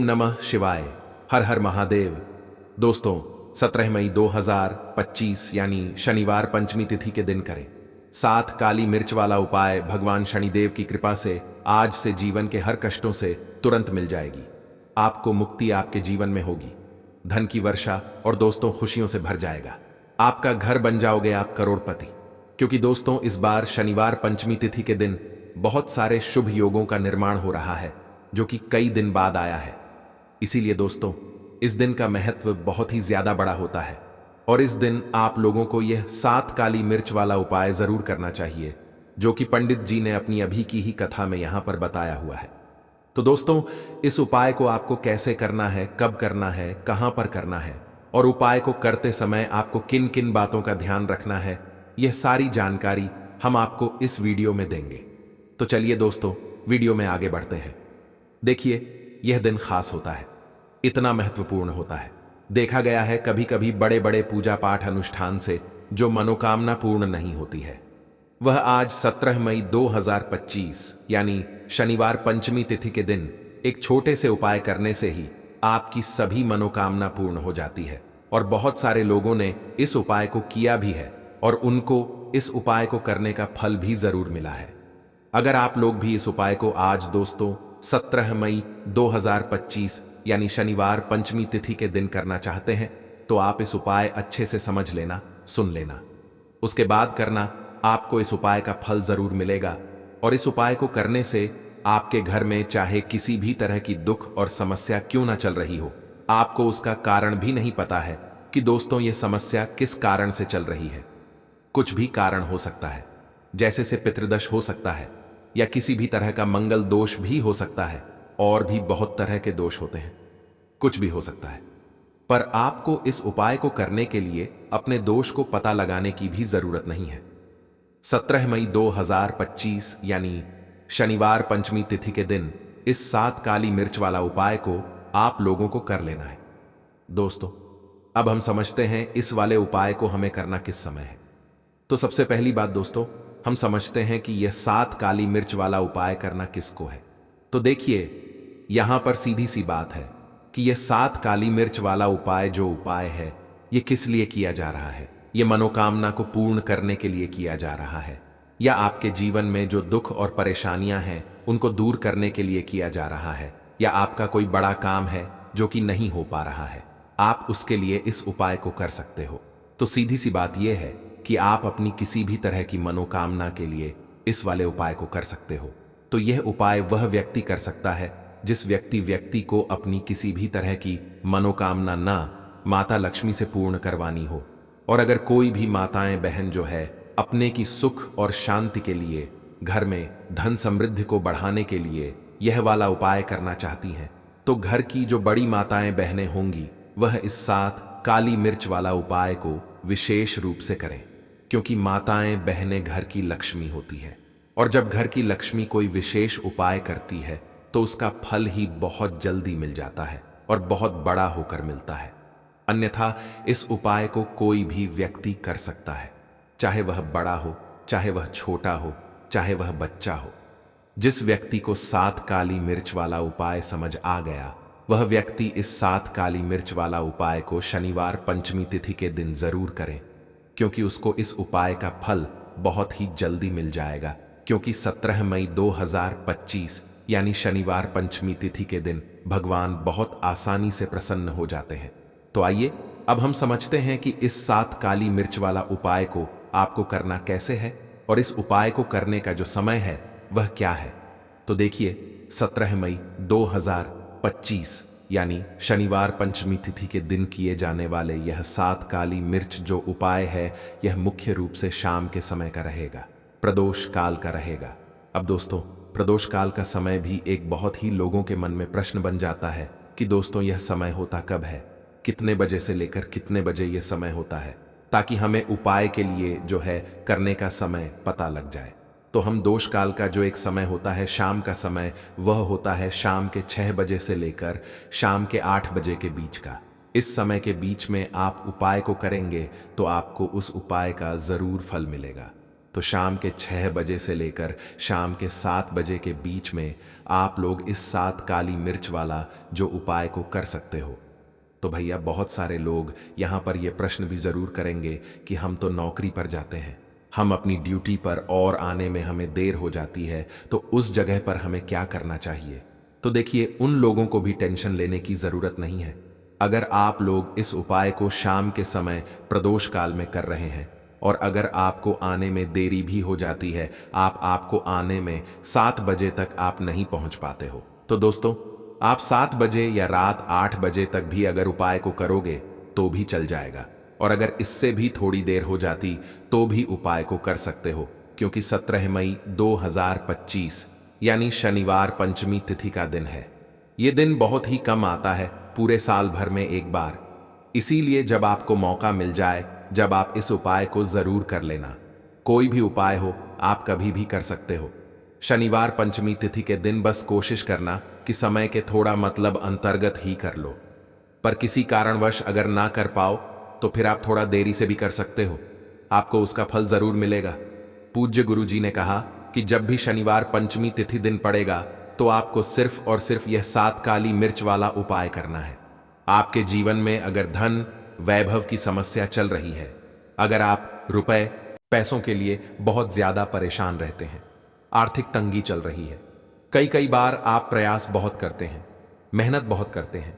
नमः शिवाय। हर हर महादेव। दोस्तों, 17 मई 2025 यानी शनिवार पंचमी तिथि के दिन करें 7 काली मिर्च वाला उपाय। भगवान शनिदेव की कृपा से आज से जीवन के हर कष्टों से तुरंत मिल जाएगी। आपको मुक्ति आपके जीवन में होगी, धन की वर्षा और दोस्तों खुशियों से भर जाएगा। आपका घर बन जाओगे आप करोड़पति। क्योंकि दोस्तों, इस बार शनिवार पंचमी तिथि के दिन बहुत सारे शुभ योगों का निर्माण हो रहा है, जो कि कई दिन बाद आया है। इसीलिए दोस्तों, इस दिन का महत्व बहुत ही ज्यादा बड़ा होता है और इस दिन आप लोगों को यह 7 काली मिर्च वाला उपाय जरूर करना चाहिए, जो कि पंडित जी ने अपनी अभी की ही कथा में यहां पर बताया हुआ है। तो दोस्तों, इस उपाय को आपको कैसे करना है, कब करना है, कहां पर करना है और उपाय को करते समय आपको किन किन बातों का ध्यान रखना है, यह सारी जानकारी हम आपको इस वीडियो में देंगे। तो चलिए दोस्तों, वीडियो में आगे बढ़ते हैं। देखिए, यह दिन खास होता है, इतना महत्वपूर्ण होता है। देखा गया है कभी कभी बड़े बड़े पूजा पाठ अनुष्ठान से जो मनोकामना पूर्ण नहीं होती है, वह आज 17 मई 2025 यानी शनिवार पंचमी तिथि के दिन एक छोटे से उपाय करने से ही आपकी सभी मनोकामना पूर्ण हो जाती है। और बहुत सारे लोगों ने इस उपाय को किया भी है और उनको इस उपाय को करने का फल भी जरूर मिला है। अगर आप लोग भी इस उपाय को आज दोस्तों 17 मई 2025 यानी शनिवार पंचमी तिथि के दिन करना चाहते हैं, तो आप इस उपाय अच्छे से समझ लेना, सुन लेना। उसके बाद करना, आपको इस उपाय का फल जरूर मिलेगा। और इस उपाय को करने से आपके घर में चाहे किसी भी तरह की दुख और समस्या क्यों ना चल रही हो, आपको उसका कारण भी नहीं पता है कि दोस्तों ये समस्या किस कारण से चल रही है। कुछ भी कारण हो सकता है, जैसे से पितृदोष हो सकता है या किसी भी तरह का मंगल दोष भी हो सकता है, और भी बहुत तरह के दोष होते हैं, कुछ भी हो सकता है। पर आपको इस उपाय को करने के लिए अपने दोष को पता लगाने की भी जरूरत नहीं है। 17 मई 2025 यानी शनिवार पंचमी तिथि के दिन इस 7 काली मिर्च वाला उपाय को आप लोगों को कर लेना है। दोस्तों, अब हम समझते हैं इस वाले उपाय को हमें करना किस समय है। तो सबसे पहली बात दोस्तों, हम समझते हैं कि यह 7 काली मिर्च वाला उपाय करना किसको है। तो देखिए, यहां पर सीधी सी बात है कि यह 7 काली मिर्च वाला उपाय जो उपाय है, यह किस लिए किया जा रहा है। यह मनोकामना को पूर्ण करने के लिए किया जा रहा है, या आपके जीवन में जो दुख और परेशानियां हैं उनको दूर करने के लिए किया जा रहा है, या आपका कोई बड़ा काम है जो कि नहीं हो पा रहा है, आप उसके लिए इस उपाय को कर सकते हो। तो सीधी सी बात यह है कि आप अपनी किसी भी तरह की मनोकामना के लिए इस वाले उपाय को कर सकते हो। तो यह उपाय वह व्यक्ति कर सकता है जिस व्यक्ति को अपनी किसी भी तरह की मनोकामना ना माता लक्ष्मी से पूर्ण करवानी हो। और अगर कोई भी माताएं बहन जो है अपने की सुख और शांति के लिए, घर में धन समृद्धि को बढ़ाने के लिए यह वाला उपाय करना चाहती हैं, तो घर की जो बड़ी माताएं बहनें होंगी वह इस 7 काली मिर्च वाला उपाय को विशेष रूप से करें। क्योंकि माताएं बहनें घर की लक्ष्मी होती है, और जब घर की लक्ष्मी कोई विशेष उपाय करती है तो उसका फल ही बहुत जल्दी मिल जाता है और बहुत बड़ा होकर मिलता है। अन्यथा इस उपाय को कोई भी व्यक्ति कर सकता है, चाहे वह बड़ा हो, चाहे वह छोटा हो, चाहे वह बच्चा हो। जिस व्यक्ति को 7 काली मिर्च वाला उपाय समझ आ गया, वह व्यक्ति इस 7 काली मिर्च वाला उपाय को शनिवार पंचमी तिथि के दिन जरूर करें, क्योंकि उसको इस उपाय का फल बहुत ही जल्दी मिल जाएगा। क्योंकि 17 मई 2025 यानी शनिवार पंचमी तिथि के दिन भगवान बहुत आसानी से प्रसन्न हो जाते हैं। तो आइए अब हम समझते हैं कि इस 7 काली मिर्च वाला उपाय को आपको करना कैसे है और इस उपाय को करने का जो समय है वह क्या है। तो देखिए, 17 मई 2025 यानी शनिवार पंचमी तिथि के दिन किए जाने वाले यह 7 काली मिर्च जो उपाय है, यह मुख्य रूप से शाम के समय का रहेगा, प्रदोष काल का रहेगा। अब दोस्तों, प्रदोष काल का समय भी एक बहुत ही लोगों के मन में प्रश्न बन जाता है कि दोस्तों यह समय होता कब है, कितने बजे से लेकर कितने बजे यह समय होता है, ताकि हमें उपाय के लिए जो है करने का समय पता लग जाए। तो हम दोष काल का जो एक समय होता है, शाम का समय, वह होता है शाम के 6 बजे से लेकर शाम के 8 बजे के बीच का। इस समय के बीच में आप उपाय को करेंगे तो आपको उस उपाय का जरूर फल मिलेगा। तो शाम के 6 बजे से लेकर शाम के 7 बजे के बीच में आप लोग इस 7 काली मिर्च वाला जो उपाय को कर सकते हो। तो भैया बहुत सारे लोग यहाँ पर ये प्रश्न भी ज़रूर करेंगे कि हम तो नौकरी पर जाते हैं, हम अपनी ड्यूटी पर और आने में हमें देर हो जाती है, तो उस जगह पर हमें क्या करना चाहिए। तो देखिए, उन लोगों को भी टेंशन लेने की ज़रूरत नहीं है। अगर आप लोग इस उपाय को शाम के समय प्रदोष काल में कर रहे हैं और अगर आपको आने में देरी भी हो जाती है, आपको आने में 7 बजे तक आप नहीं पहुंच पाते हो, तो दोस्तों आप 7 बजे या रात 8 बजे तक भी अगर उपाय को करोगे तो भी चल जाएगा। और अगर इससे भी थोड़ी देर हो जाती तो भी उपाय को कर सकते हो, क्योंकि 17 मई 2025 यानी शनिवार पंचमी तिथि का दिन है। ये दिन बहुत ही कम आता है, पूरे साल भर में एक बार। इसीलिए जब आपको मौका मिल जाए, जब आप इस उपाय को जरूर कर लेना। कोई भी उपाय हो, आप कभी भी कर सकते हो। शनिवार पंचमी तिथि के दिन बस कोशिश करना कि समय के थोड़ा मतलब अंतर्गत ही कर लो। पर किसी कारणवश अगर ना कर पाओ तो फिर आप थोड़ा देरी से भी कर सकते हो, आपको उसका फल जरूर मिलेगा। पूज्य गुरु जी ने कहा कि जब भी शनिवार पंचमी तिथि दिन पड़ेगा तो आपको सिर्फ और सिर्फ यह 7 काली मिर्च वाला उपाय करना है। आपके जीवन में अगर धन वैभव की समस्या चल रही है, अगर आप रुपए पैसों के लिए बहुत ज्यादा परेशान रहते हैं, आर्थिक तंगी चल रही है, कई बार आप प्रयास बहुत करते हैं, मेहनत बहुत करते हैं,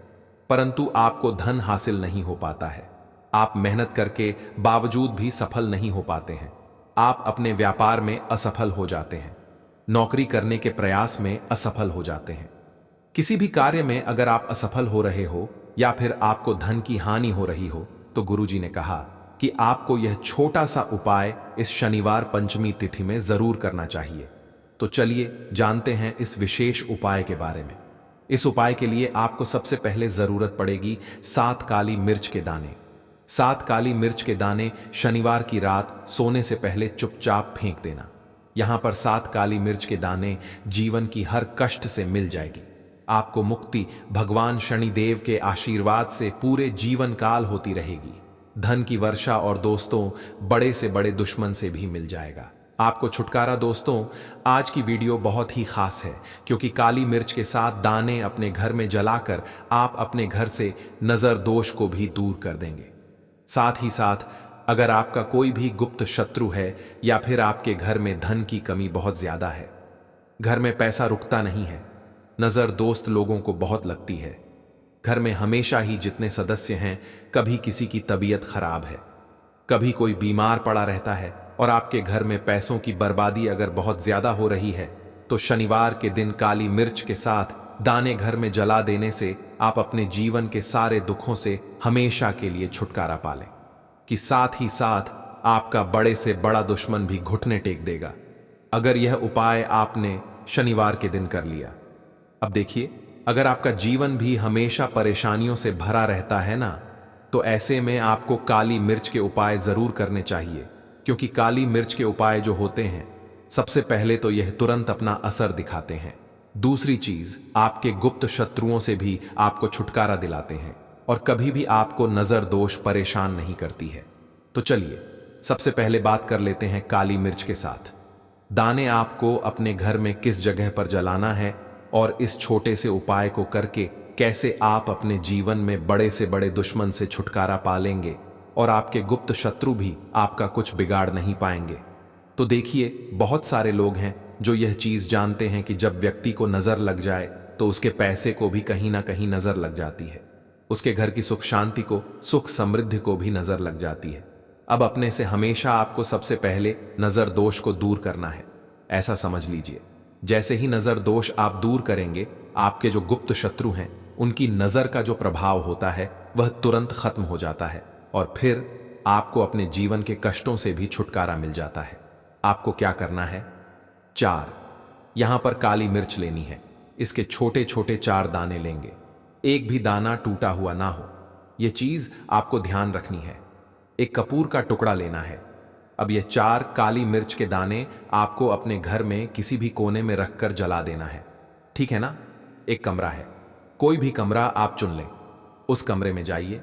परंतु आपको धन हासिल नहीं हो पाता है, आप मेहनत करके बावजूद भी सफल नहीं हो पाते हैं, आप अपने व्यापार में असफल हो जाते हैं, नौकरी करने के प्रयास में असफल हो जाते हैं, किसी भी कार्य में अगर आप असफल हो रहे हो या फिर आपको धन की हानि हो रही हो, तो गुरुजी ने कहा कि आपको यह छोटा सा उपाय इस शनिवार पंचमी तिथि में जरूर करना चाहिए। तो चलिए जानते हैं इस विशेष उपाय के बारे में। इस उपाय के लिए आपको सबसे पहले जरूरत पड़ेगी 7 काली मिर्च के दाने। 7 काली मिर्च के दाने शनिवार की रात सोने से पहले चुपचाप फेंक देना। यहां पर 7 काली मिर्च के दाने जीवन की हर कष्ट से मिल जाएगी। आपको मुक्ति भगवान शनिदेव के आशीर्वाद से पूरे जीवन काल होती रहेगी। धन की वर्षा और दोस्तों बड़े से बड़े दुश्मन से भी मिल जाएगा। आपको छुटकारा। दोस्तों आज की वीडियो बहुत ही खास है, क्योंकि काली मिर्च के साथ दाने अपने घर में जलाकर आप अपने घर से नजर दोष को भी दूर कर देंगे। साथ ही साथ अगर आपका कोई भी गुप्त शत्रु है या फिर आपके घर में धन की कमी बहुत ज्यादा है, घर में पैसा रुकता नहीं है, नजर दोस्त लोगों को बहुत लगती है, घर में हमेशा ही जितने सदस्य हैं कभी किसी की तबीयत खराब है, कभी कोई बीमार पड़ा रहता है और आपके घर में पैसों की बर्बादी अगर बहुत ज्यादा हो रही है, तो शनिवार के दिन काली मिर्च के साथ दाने घर में जला देने से आप अपने जीवन के सारे दुखों से हमेशा के लिए छुटकारा पालें, कि साथ ही साथ आपका बड़े से बड़ा दुश्मन भी घुटने टेक देगा अगर यह उपाय आपने शनिवार के दिन कर लिया। अब देखिए, अगर आपका जीवन भी हमेशा परेशानियों से भरा रहता है ना, तो ऐसे में आपको काली मिर्च के उपाय जरूर करने चाहिए, क्योंकि काली मिर्च के उपाय जो होते हैं, सबसे पहले तो यह तुरंत अपना असर दिखाते हैं। दूसरी चीज, आपके गुप्त शत्रुओं से भी आपको छुटकारा दिलाते हैं और कभी भी आपको नजर दोष परेशान नहीं करती है। तो चलिए सबसे पहले बात कर लेते हैं काली मिर्च के साथ। दाने आपको अपने घर में किस जगह पर जलाना है और इस छोटे से उपाय को करके कैसे आप अपने जीवन में बड़े से बड़े दुश्मन से छुटकारा पालेंगे और आपके गुप्त शत्रु भी आपका कुछ बिगाड़ नहीं पाएंगे। तो देखिए, बहुत सारे लोग हैं जो यह चीज जानते हैं कि जब व्यक्ति को नजर लग जाए तो उसके पैसे को भी कहीं ना कहीं नजर लग जाती है, उसके घर की सुख शांति को, सुख समृद्धि को भी नजर लग जाती है। अब अपने से हमेशा आपको सबसे पहले नजर दोष को दूर करना है। ऐसा समझ लीजिए, जैसे ही नजर दोष आप दूर करेंगे, आपके जो गुप्त शत्रु हैं उनकी नजर का जो प्रभाव होता है वह तुरंत खत्म हो जाता है और फिर आपको अपने जीवन के कष्टों से भी छुटकारा मिल जाता है। आपको क्या करना है? 4 यहां पर काली मिर्च लेनी है। इसके छोटे छोटे 4 दाने लेंगे, एक भी दाना टूटा हुआ ना हो, यह चीज आपको ध्यान रखनी है। एक कपूर का टुकड़ा लेना है। अब ये 4 काली मिर्च के दाने आपको अपने घर में किसी भी कोने में रखकर जला देना है, ठीक है ना? एक कमरा है, कोई भी कमरा आप चुन लें, उस कमरे में जाइए।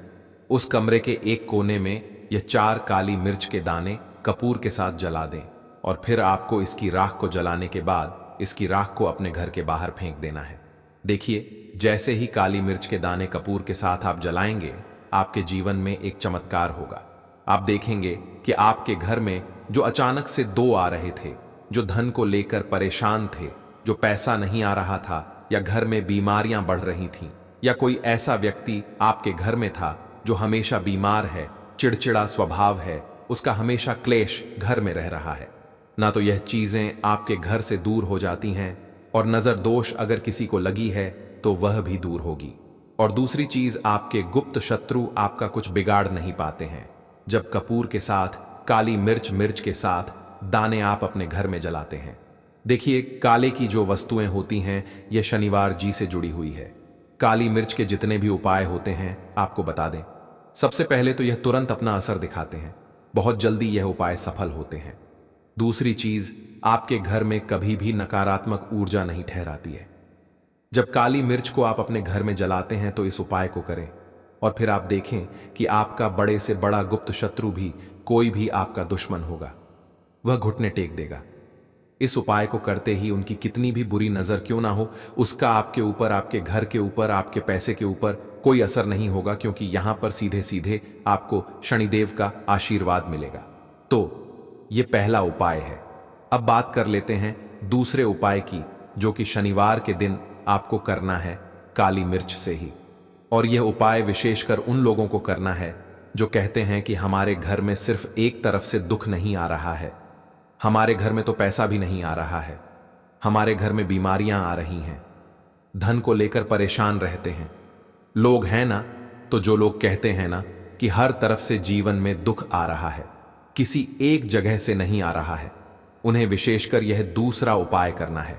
उस कमरे के एक कोने में ये 4 काली मिर्च के दाने कपूर के साथ जला दें। और फिर आपको इसकी राख को जलाने के बाद इसकी राख को अपने घर के बाहर फेंक देना है। देखिए, जैसे ही काली मिर्च के दाने कपूर के साथ आप जलाएंगे, आपके जीवन में एक चमत्कार होगा। आप देखेंगे कि आपके घर में जो अचानक से दो आ रहे थे, जो धन को लेकर परेशान थे, जो पैसा नहीं आ रहा था, या घर में बीमारियां बढ़ रही थीं, या कोई ऐसा व्यक्ति आपके घर में था जो हमेशा बीमार है, चिड़चिड़ा स्वभाव है, उसका हमेशा क्लेश घर में रह रहा है, ना तो यह चीजें आपके घर से दूर हो जाती हैं, और नजर दोष अगर किसी को लगी है तो वह भी दूर होगी। और दूसरी चीज, आपके गुप्त शत्रु आपका कुछ बिगाड़ नहीं पाते हैं जब कपूर के साथ काली मिर्च के साथ दाने आप अपने घर में जलाते हैं। देखिए, काले की जो वस्तुएं होती हैं, यह शनिवार जी से जुड़ी हुई है। काली मिर्च के जितने भी उपाय होते हैं आपको बता दें। सबसे पहले तो यह तुरंत अपना असर दिखाते हैं, बहुत जल्दी यह उपाय सफल होते हैं। दूसरी चीज, आपके घर में कभी भी नकारात्मक ऊर्जा नहीं ठहराती है। जब काली मिर्च को आप अपने घर में जलाते हैं तो इस उपाय को करें, और फिर आप देखें कि आपका बड़े से बड़ा गुप्त शत्रु भी, कोई भी आपका दुश्मन होगा, वह घुटने टेक देगा। इस उपाय को करते ही उनकी कितनी भी बुरी नजर क्यों ना हो, उसका आपके ऊपर, आपके घर के ऊपर, आपके पैसे के ऊपर कोई असर नहीं होगा, क्योंकि यहां पर सीधे सीधे आपको शनिदेव का आशीर्वाद मिलेगा। तो यह पहला उपाय है। अब बात कर लेते हैं दूसरे उपाय की, जो कि शनिवार के दिन आपको करना है काली मिर्च से ही। और यह उपाय विशेषकर उन लोगों को करना है जो कहते हैं कि हमारे घर में सिर्फ एक तरफ से दुख नहीं आ रहा है, हमारे घर में तो पैसा भी नहीं आ रहा है, हमारे घर में बीमारियां आ रही हैं, धन को लेकर परेशान रहते हैं। लोग हैं ना, तो जो लोग कहते हैं ना कि हर तरफ से जीवन में दुख आ रहा है, किसी एक जगह से नहीं आ रहा है, उन्हें विशेषकर यह दूसरा उपाय करना है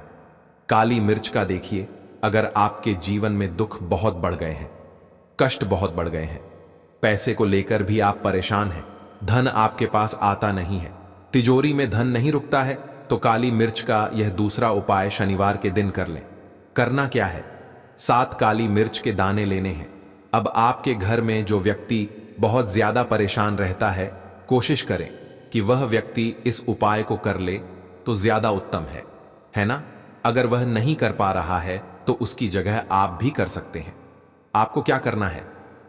काली मिर्च का। देखिए, अगर आपके जीवन में दुख बहुत बढ़ गए हैं, कष्ट बहुत बढ़ गए हैं, पैसे को लेकर भी आप परेशान हैं, धन आपके पास आता नहीं है, तिजोरी में धन नहीं रुकता है, तो काली मिर्च का यह दूसरा उपाय शनिवार के दिन कर लें। करना क्या है, 7 काली मिर्च के दाने लेने हैं। अब आपके घर में जो व्यक्ति बहुत ज्यादा परेशान रहता है, कोशिश करें कि वह व्यक्ति इस उपाय को कर ले तो ज्यादा उत्तम है ना। अगर वह नहीं कर पा रहा है तो उसकी जगह आप भी कर सकते हैं। आपको क्या करना है,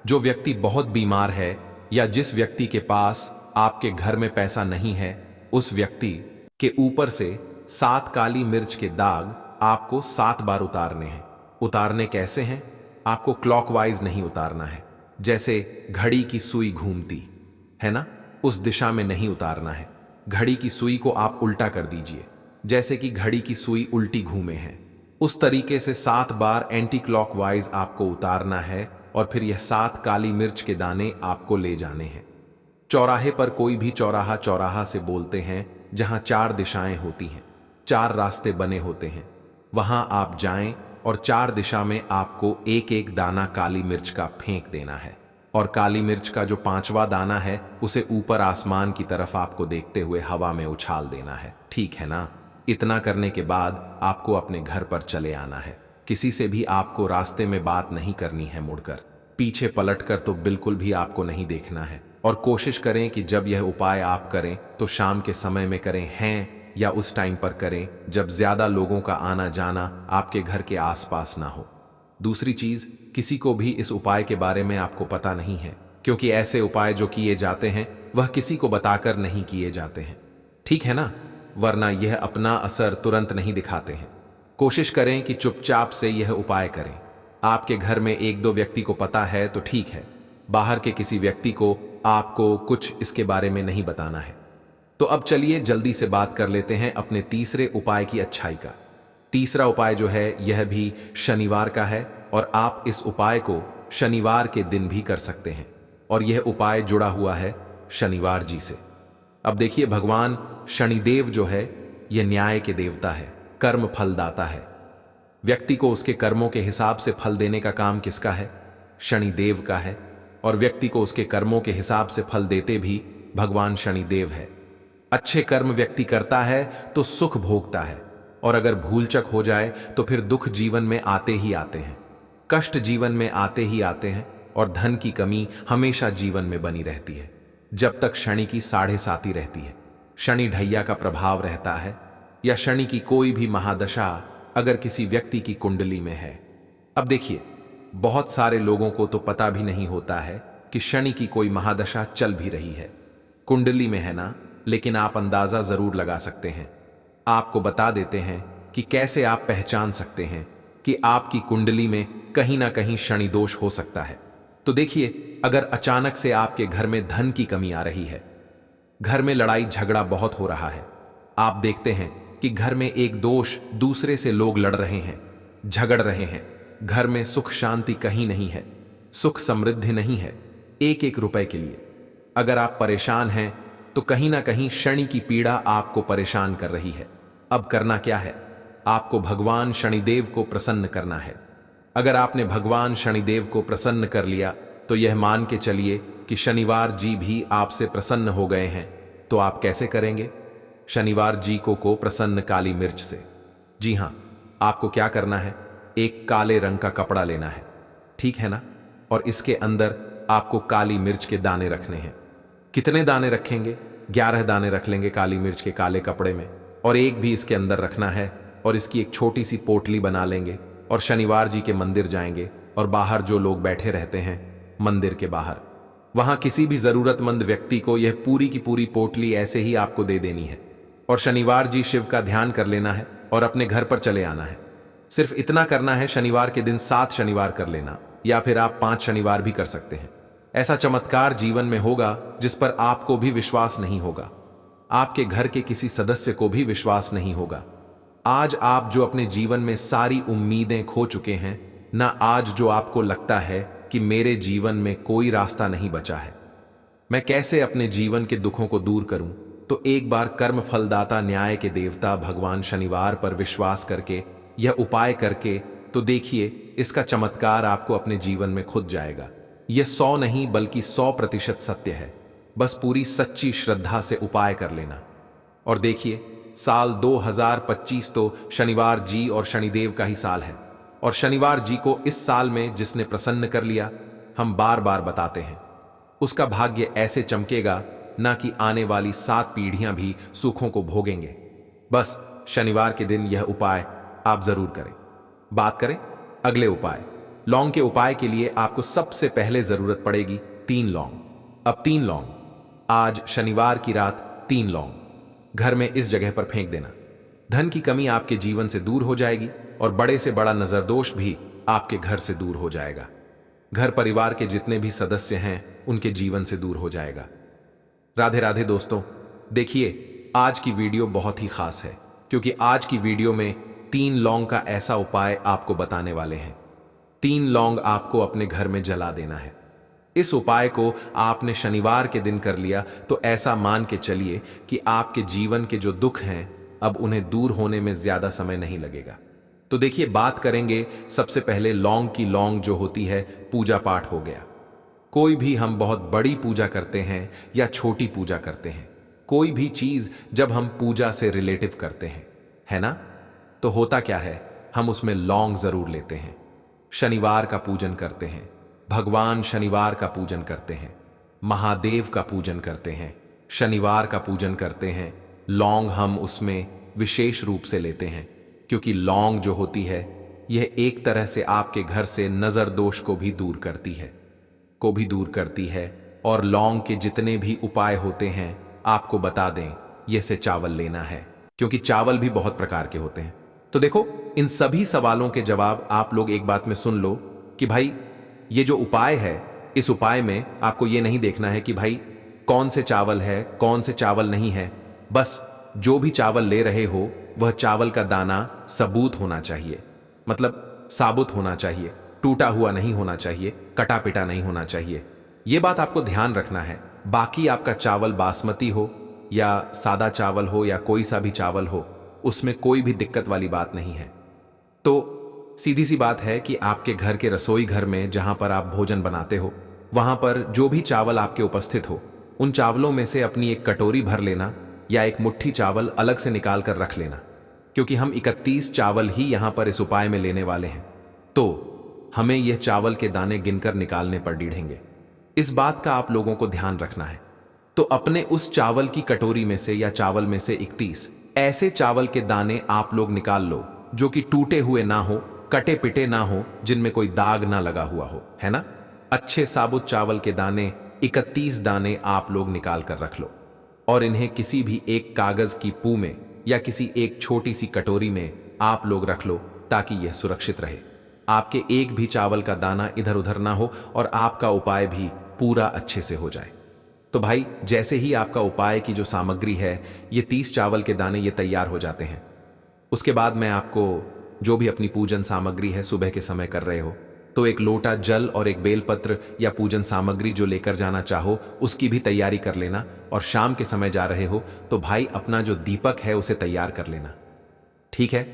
जो व्यक्ति बहुत बीमार है या जिस व्यक्ति के पास आपके घर में पैसा नहीं है, उस व्यक्ति के ऊपर से 7 काली मिर्च के दाग आपको 7 बार उतारने हैं। उतारने कैसे हैं, आपको क्लॉकवाइज नहीं उतारना है, जैसे घड़ी की सुई घूमती है ना, उस दिशा में नहीं उतारना है। घड़ी की सुई को आप उल्टा कर दीजिए, जैसे कि घड़ी की सुई उल्टी घूमे हैं, उस तरीके से 7 बार एंटी क्लॉकवाइज आपको उतारना है। और फिर यह 7 काली मिर्च के दाने आपको ले जाने हैं चौराहे पर। कोई भी चौराहा से बोलते हैं जहां 4 दिशाएं होती हैं, 4 रास्ते बने होते हैं, वहां आप जाएं और 4 दिशा में आपको एक एक दाना काली मिर्च का फेंक देना है। और काली मिर्च का जो 5वां दाना है, उसे ऊपर आसमान की तरफ आपको देखते हुए हवा में उछाल देना है। ठीक है ना। इतना करने के बाद आपको अपने घर पर चले आना है। किसी से भी आपको रास्ते में बात नहीं करनी है, मुड़कर पीछे पलटकर तो बिल्कुल भी आपको नहीं देखना है। और कोशिश करें कि जब यह उपाय आप करें तो शाम के समय में करें हैं, या उस टाइम पर करें जब ज्यादा लोगों का आना जाना आपके घर के आसपास ना हो। दूसरी चीज, किसी को भी इस उपाय के बारे में आपको पता नहीं है, क्योंकि ऐसे उपाय जो किए जाते हैं वह किसी को बताकर नहीं किए जाते हैं, ठीक है ना, वरना यह अपना असर तुरंत नहीं दिखाते हैं। कोशिश करें कि चुपचाप से यह उपाय करें। आपके घर में 1-2 व्यक्ति को पता है तो ठीक है, बाहर के किसी व्यक्ति को आपको कुछ इसके बारे में नहीं बताना है। तो अब चलिए जल्दी से बात कर लेते हैं अपने तीसरे उपाय की अच्छाई का। तीसरा उपाय जो है यह भी शनिवार का है, और आप इस उपाय को शनिवार के दिन भी कर सकते हैं। और यह उपाय जुड़ा हुआ है शनिवार जी से। अब देखिए, भगवान शनिदेव जो है यह न्याय के देवता है, कर्म फलदाता है। व्यक्ति को उसके कर्मों के हिसाब से फल देने का काम किसका है? शनिदेव का है। और व्यक्ति को उसके कर्मों के हिसाब से फल देते भी भगवान शनिदेव है। अच्छे कर्म व्यक्ति करता है तो सुख भोगता है, और अगर भूलचक हो जाए तो फिर दुख जीवन में आते ही आते हैं, कष्ट जीवन में आते ही आते हैं, और धन की कमी हमेशा जीवन में बनी रहती है, जब तक शनि की 7.5 रहती है। शनि ढैया का प्रभाव रहता है या शनि की कोई भी महादशा अगर किसी व्यक्ति की कुंडली में है। अब देखिए, बहुत सारे लोगों को तो पता भी नहीं होता है कि शनि की कोई महादशा चल भी रही है, कुंडली में है ना, लेकिन आप अंदाजा जरूर लगा सकते हैं। आपको बता देते हैं कि कैसे आप पहचान सकते हैं कि आपकी कुंडली में कहीं ना कहीं शनि दोष हो सकता है। तो देखिए, अगर अचानक से आपके घर में धन की कमी आ रही है, घर में लड़ाई झगड़ा बहुत हो रहा है, आप देखते हैं कि घर में एक दोष दूसरे से लोग लड़ रहे हैं, झगड़ रहे हैं, घर में सुख शांति कहीं नहीं है, सुख समृद्धि नहीं है, एक एक रुपए के लिए अगर आप परेशान हैं तो कहीं ना कहीं शनि की पीड़ा आपको परेशान कर रही है। अब करना क्या है? आपको भगवान शनिदेव को प्रसन्न करना है। अगर आपने भगवान शनिदेव को प्रसन्न कर लिया तो यह मान के चलिए कि शनिवार जी भी आपसे प्रसन्न हो गए हैं। तो आप कैसे करेंगे? शनिवार जी को प्रसन्न काली मिर्च से। जी हां, आपको क्या करना है, एक काले रंग का कपड़ा लेना है, ठीक है ना, और इसके अंदर आपको काली मिर्च के दाने रखने हैं। कितने दाने रखेंगे? 11 दाने रख लेंगे काली मिर्च के काले कपड़े में, और एक भी इसके अंदर रखना है, और इसकी एक छोटी सी पोटली बना लेंगे और शनिवार जी के मंदिर जाएंगे, और बाहर जो लोग बैठे रहते हैं मंदिर के बाहर, वहां किसी भी जरूरतमंद व्यक्ति को यह पूरी की पूरी पोटली ऐसे ही आपको दे देनी है, और शनिवार जी शिव का ध्यान कर लेना है और अपने घर पर चले आना है। सिर्फ इतना करना है, शनिवार के दिन 7 शनिवार कर लेना, या फिर आप 5 शनिवार भी कर सकते हैं। ऐसा चमत्कार जीवन में होगा जिस पर आपको भी विश्वास नहीं होगा, आपके घर के किसी सदस्य को भी विश्वास नहीं होगा। आज आप जो अपने जीवन में सारी उम्मीदें खो चुके हैं ना, आज जो आपको लगता है कि मेरे जीवन में कोई रास्ता नहीं बचा है, मैं कैसे अपने जीवन के दुखों को दूर करूं, तो एक बार कर्म फलदाता न्याय के देवता भगवान शनिवार पर विश्वास करके यह उपाय करके तो देखिए, इसका चमत्कार आपको अपने जीवन में खुद जाएगा। यह 100 नहीं बल्कि 100% सत्य है। बस पूरी सच्ची श्रद्धा से उपाय कर लेना। और देखिए, साल 2025 तो शनिवार जी और शनिदेव का ही साल है, और शनिवार जी को इस साल में जिसने प्रसन्न कर लिया, हम बार बार बताते हैं, उसका भाग्य ऐसे चमकेगा ना कि आने वाली 7 पीढ़ियां भी सुखों को भोगेंगे। बस शनिवार के दिन यह उपाय आप जरूर करें। बात करें अगले उपाय। लौंग के उपाय के लिए आपको सबसे पहले जरूरत पड़ेगी 3 लौंग। अब 3 लौंग, आज शनिवार की रात 3 लौंग घर में इस जगह पर फेंक देना। धन की कमी आपके जीवन से दूर हो जाएगी और बड़े से बड़ा नजरदोष भी आपके घर से दूर हो जाएगा। घर परिवार के जितने भी सदस्य हैं उनके जीवन से दूर हो जाएगा। राधे राधे दोस्तों, देखिए आज की वीडियो बहुत ही खास है, क्योंकि आज की वीडियो में 3 लौंग का ऐसा उपाय आपको बताने वाले हैं। 3 लौंग आपको अपने घर में जला देना है। इस उपाय को आपने शनिवार के दिन कर लिया तो ऐसा मान के चलिए कि आपके जीवन के जो दुख हैं अब उन्हें दूर होने में ज्यादा समय नहीं लगेगा। तो देखिए, बात करेंगे सबसे पहले लौंग की। लौंग जो होती है, पूजा पाठ हो गया। कोई भी हम बहुत बड़ी पूजा करते हैं या छोटी पूजा करते हैं, कोई भी चीज जब हम पूजा से रिलेटिव करते हैं, है ना, तो होता क्या है, हम उसमें लौंग जरूर लेते हैं। शनिवार का पूजन करते हैं, भगवान शनिवार का पूजन करते हैं, महादेव का पूजन करते हैं, शनिवार का पूजन करते हैं। लौंग हम उसमें विशेष रूप से लेते हैं, क्योंकि लौंग जो होती है यह एक तरह से आपके घर से नजर दोष को भी दूर करती है और लौंग के जितने भी उपाय होते हैं आपको बता दें, ये से चावल लेना है, क्योंकि चावल भी बहुत प्रकार के होते हैं। तो देखो, इन सभी सवालों के जवाब आप लोग एक बात में सुन लो कि भाई ये जो उपाय है, इस उपाय में आपको ये नहीं देखना है कि भाई कौन से चावल है कौन से चावल नहीं है। बस जो भी चावल ले रहे हो वह चावल का दाना सबूत होना चाहिए, मतलब साबुत होना चाहिए, टूटा हुआ नहीं होना चाहिए, कटा पिटा नहीं होना चाहिए। यह बात आपको ध्यान रखना है। बाकी आपका चावल बासमती हो या सादा चावल हो या कोई सा भी चावल हो, उसमें कोई भी दिक्कत वाली बात नहीं है। तो सीधी सी बात है कि आपके घर के रसोई घर में जहां पर आप भोजन बनाते हो, वहां पर जो भी चावल आपके उपस्थित हो, उन चावलों में से अपनी एक कटोरी भर लेना या एक मुट्ठी चावल अलग से निकाल कर रख लेना, क्योंकि हम 31 चावल ही यहां पर इस उपाय में लेने वाले हैं। तो हमें यह चावल के दाने गिनकर निकालने पर डीढ़ेंगे। इस बात का आप लोगों को ध्यान रखना है। तो अपने उस चावल की कटोरी में से या चावल में से 31 ऐसे चावल के दाने आप लोग निकाल लो जो कि टूटे हुए ना हो, कटे पिटे ना हो, जिनमें कोई दाग ना लगा हुआ हो, है ना। अच्छे साबुत चावल के दाने 31 दाने आप लोग निकाल कर रख लो और इन्हें किसी भी एक कागज की पू में या किसी एक छोटी सी कटोरी में आप लोग रख लो ताकि यह सुरक्षित रहे। आपके एक भी चावल का दाना इधर उधर ना हो और आपका उपाय भी पूरा अच्छे से हो जाए। तो भाई जैसे ही आपका उपाय की जो सामग्री है, ये 30 चावल के दाने ये तैयार हो जाते हैं, उसके बाद मैं आपको जो भी अपनी पूजन सामग्री है सुबह के समय कर रहे हो तो एक लोटा जल और एक बेलपत्र या पूजन सामग्री जो लेकर जाना चाहो उसकी भी तैयारी कर लेना। और शाम के समय जा रहे हो तो भाई अपना जो दीपक है उसे तैयार कर लेना, ठीक है।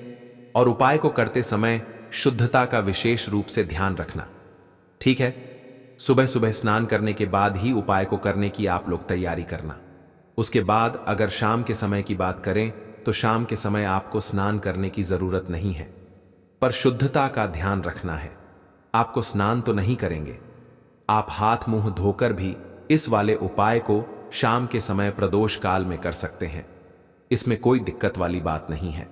और उपाय को करते समय शुद्धता का विशेष रूप से ध्यान रखना, ठीक है। सुबह सुबह स्नान करने के बाद ही उपाय को करने की आप लोग तैयारी करना। उसके बाद अगर शाम के समय की बात करें तो शाम के समय आपको स्नान करने की जरूरत नहीं है, पर शुद्धता का ध्यान रखना है। आपको स्नान तो नहीं करेंगे, आप हाथ मुंह धोकर भी इस वाले उपाय को शाम के समय प्रदोष काल में कर सकते हैं, इसमें कोई दिक्कत वाली बात नहीं है।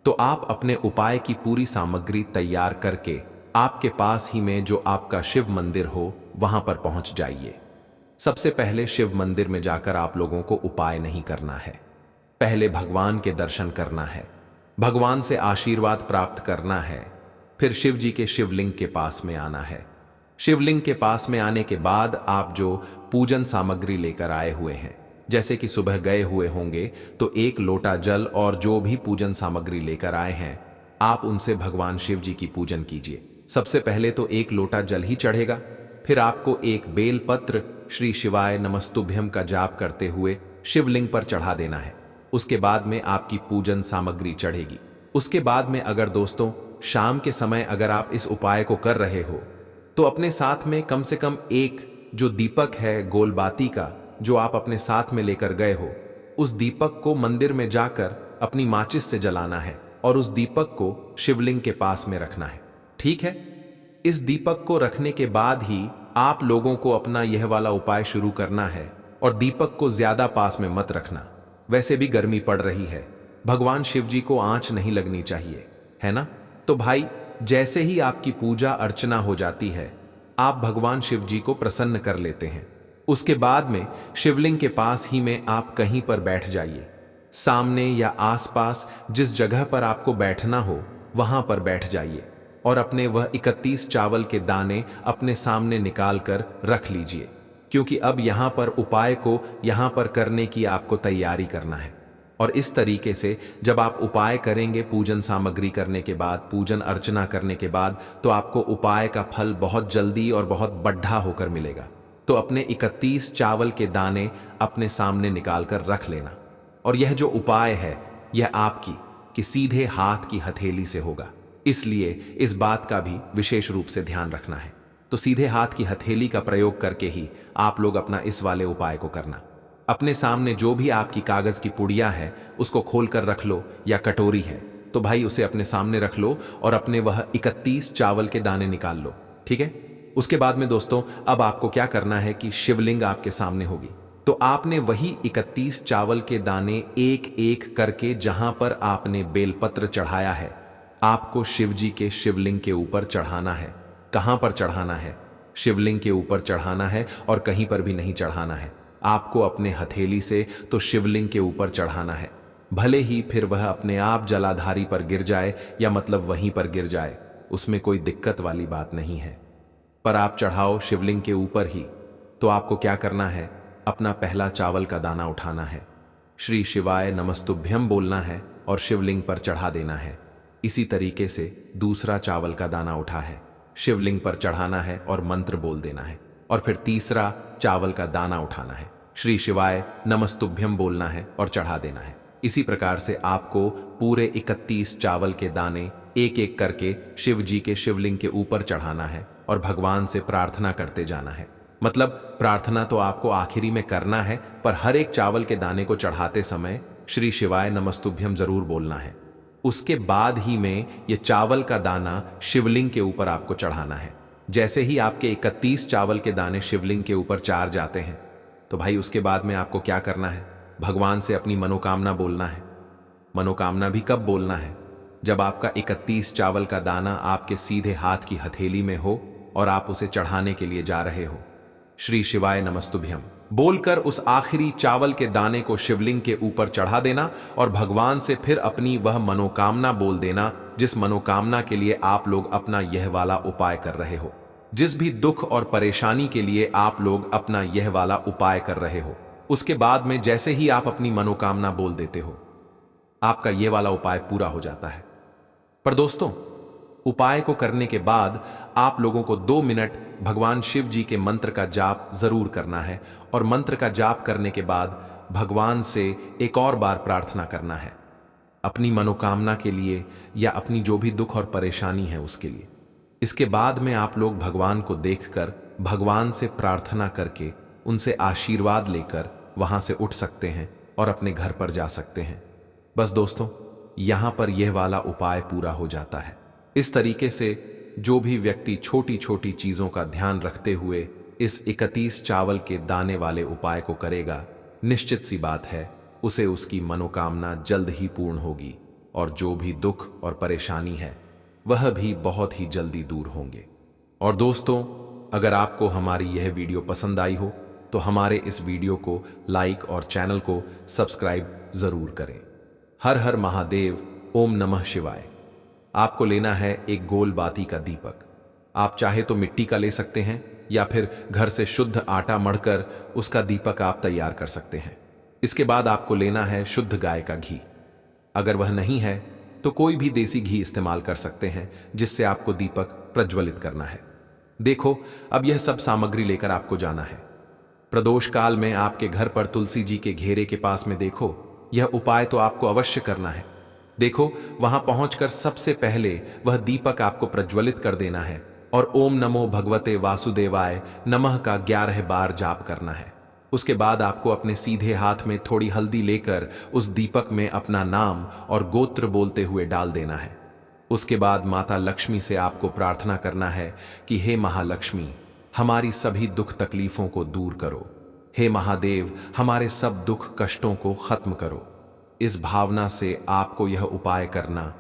तो आप अपने उपाय की पूरी सामग्री तैयार करके आपके पास ही में जो आपका शिव मंदिर हो वहां पर पहुंच जाइए। सबसे पहले शिव मंदिर में जाकर आप लोगों को उपाय नहीं करना है, पहले भगवान के दर्शन करना है, भगवान से आशीर्वाद प्राप्त करना है, फिर शिव जी के शिवलिंग के पास में आना है। शिवलिंग के पास में आने के बाद आप जो पूजन सामग्री लेकर आए हुए हैं, जैसे कि सुबह गए हुए होंगे तो एक लोटा जल और जो भी पूजन सामग्री लेकर आए हैं आप उनसे भगवान शिव जी की पूजन कीजिए। सबसे पहले तो एक लोटा जल ही चढ़ेगा, फिर आपको एक बेल पत्र श्री शिवाय नमस्तुभ्यम का जाप करते हुए शिवलिंग पर चढ़ा देना है। उसके बाद में आपकी पूजन सामग्री चढ़ेगी। उसके बाद में अगर दोस्तों शाम के समय अगर आप इस उपाय को कर रहे हो तो अपने साथ में कम से कम एक जो दीपक है गोलबाती का जो आप अपने साथ में लेकर गए हो, उस दीपक को मंदिर में जाकर अपनी माचिस से जलाना है और उस दीपक को शिवलिंग के पास में रखना है, ठीक है। इस दीपक को रखने के बाद ही आप लोगों को अपना यह वाला उपाय शुरू करना है और दीपक को ज्यादा पास में मत रखना। वैसे भी गर्मी पड़ रही है, भगवान शिव जी को आंच नहीं लगनी चाहिए, है ना। तो भाई जैसे ही आपकी पूजा अर्चना हो जाती है आप भगवान शिव जी को प्रसन्न कर लेते हैं। उसके बाद में शिवलिंग के पास ही में आप कहीं पर बैठ जाइए, सामने या आसपास जिस जगह पर आपको बैठना हो वहां पर बैठ जाइए और अपने वह 31 चावल के दाने अपने सामने निकाल कर रख लीजिए, क्योंकि अब यहां पर उपाय को यहां पर करने की आपको तैयारी करना है। और इस तरीके से जब आप उपाय करेंगे पूजन सामग्री करने के बाद, पूजन अर्चना करने के बाद, तो आपको उपाय का फल बहुत जल्दी और बहुत बढ़ा होकर मिलेगा। तो अपने 31 चावल के दाने अपने सामने निकाल कर रख लेना। और यह जो उपाय है यह आपकी कि सीधे हाथ की हथेली से होगा, इसलिए इस बात का भी विशेष रूप से ध्यान रखना है। तो सीधे हाथ की हथेली का प्रयोग करके ही आप लोग अपना इस वाले उपाय को करना। अपने सामने जो भी आपकी कागज की पुड़िया है उसको खोल कर रख लो, या कटोरी है तो भाई उसे अपने सामने रख लो और अपने वह 31 चावल के दाने निकाल लो, ठीक है। उसके बाद में दोस्तों अब आपको क्या करना है कि शिवलिंग आपके सामने होगी, तो आपने वही 31 चावल के दाने एक एक करके जहां पर आपने बेलपत्र चढ़ाया है आपको शिव जी के शिवलिंग के ऊपर चढ़ाना है। कहां पर चढ़ाना है? शिवलिंग के ऊपर चढ़ाना है और कहीं पर भी नहीं चढ़ाना है। आपको अपने हथेली से तो शिवलिंग के ऊपर चढ़ाना है, भले ही फिर वह अपने आप जलाधारी पर गिर जाए या मतलब वहीं पर गिर जाए, उसमें कोई दिक्कत वाली बात नहीं है, पर आप चढ़ाओ शिवलिंग के ऊपर ही। तो आपको क्या करना है, अपना पहला चावल का दाना उठाना है, श्री शिवाय नमस्तुभ्यम बोलना है और शिवलिंग पर चढ़ा देना है। इसी तरीके से दूसरा चावल का दाना उठा है, शिवलिंग पर चढ़ाना है और मंत्र बोल देना है। और फिर तीसरा चावल का दाना उठाना है, श्री शिवाय नमस्तुभ्यम बोलना है और चढ़ा देना है। इसी प्रकार से आपको पूरे 31 चावल के दाने एक एक करके शिव जी के शिवलिंग के ऊपर चढ़ाना है और भगवान से प्रार्थना करते जाना है। मतलब प्रार्थना तो आपको आखिरी में करना है, पर हर एक चावल के दाने को चढ़ाते समय श्री शिवाय नमस्तुभ्यम जरूर बोलना है। उसके बाद ही में ये चावल का दाना शिवलिंग के ऊपर आपको चढ़ाना है। जैसे ही आपके 31 चावल के दाने शिवलिंग के ऊपर चार जाते हैं तो भाई उसके बाद में आपको क्या करना है? भगवान से अपनी मनोकामना बोलना है। मनोकामना भी कब बोलना है? जब आपका 31 चावल का दाना आपके सीधे हाथ की हथेली में हो और आप उसे चढ़ाने के लिए जा रहे हो। श्री शिवाय नमस्तुभ्यम बोलकर उस आखिरी चावल के दाने को शिवलिंग के ऊपर चढ़ा देना और भगवान से फिर अपनी वह मनोकामना बोल देना, जिस मनोकामना के लिए आप लोग अपना यह वाला उपाय कर रहे हो। जिस भी दुख और परेशानी के लिए आप लोग अपना यह वाला उपाय कर रहे हो, उसके बाद में जैसे ही आप अपनी मनोकामना बोल देते हो, आपका यह वाला उपाय पूरा हो जाता है। पर दोस्तों, उपाय को करने के बाद आप लोगों को 2 मिनट भगवान शिव जी के मंत्र का जाप जरूर करना है और मंत्र का जाप करने के बाद भगवान से एक और बार प्रार्थना करना है अपनी मनोकामना के लिए या अपनी जो भी दुख और परेशानी है उसके लिए। इसके बाद में आप लोग भगवान को देखकर भगवान से प्रार्थना करके उनसे आशीर्वाद लेकर वहां से उठ सकते हैं और अपने घर पर जा सकते हैं। बस दोस्तों, यहां पर यह वाला उपाय पूरा हो जाता है। इस तरीके से जो भी व्यक्ति छोटी छोटी चीजों का ध्यान रखते हुए इस 31 चावल के दाने वाले उपाय को करेगा, निश्चित सी बात है उसे उसकी मनोकामना जल्द ही पूर्ण होगी और जो भी दुख और परेशानी है वह भी बहुत ही जल्दी दूर होंगे। और दोस्तों, अगर आपको हमारी यह वीडियो पसंद आई हो तो हमारे इस वीडियो को लाइक और चैनल को सब्सक्राइब जरूर करें। हर हर महादेव, ओम नमः शिवाय। आपको लेना है एक गोल बाती का दीपक। आप चाहे तो मिट्टी का ले सकते हैं या फिर घर से शुद्ध आटा मढ़कर उसका दीपक आप तैयार कर सकते हैं। इसके बाद आपको लेना है शुद्ध गाय का घी। अगर वह नहीं है तो कोई भी देसी घी इस्तेमाल कर सकते हैं जिससे आपको दीपक प्रज्वलित करना है। देखो, अब यह सब सामग्री लेकर आपको जाना है। प्रदोष काल में आपके घर पर तुलसी जी के घेरे के पास में देखो, यह उपाय तो आपको अवश्य करना है। देखो, वहां पहुंचकर सबसे पहले वह दीपक आपको प्रज्वलित कर देना है और ओम नमो भगवते वासुदेवाय नमः का 11 बार जाप करना है। उसके बाद आपको अपने सीधे हाथ में थोड़ी हल्दी लेकर उस दीपक में अपना नाम और गोत्र बोलते हुए डाल देना है। उसके बाद माता लक्ष्मी से आपको प्रार्थना करना है कि हे महालक्ष्मी, हमारी सभी दुख तकलीफों को दूर करो। हे महादेव, हमारे सब दुख कष्टों को खत्म करो। इस भावना से आपको यह उपाय करना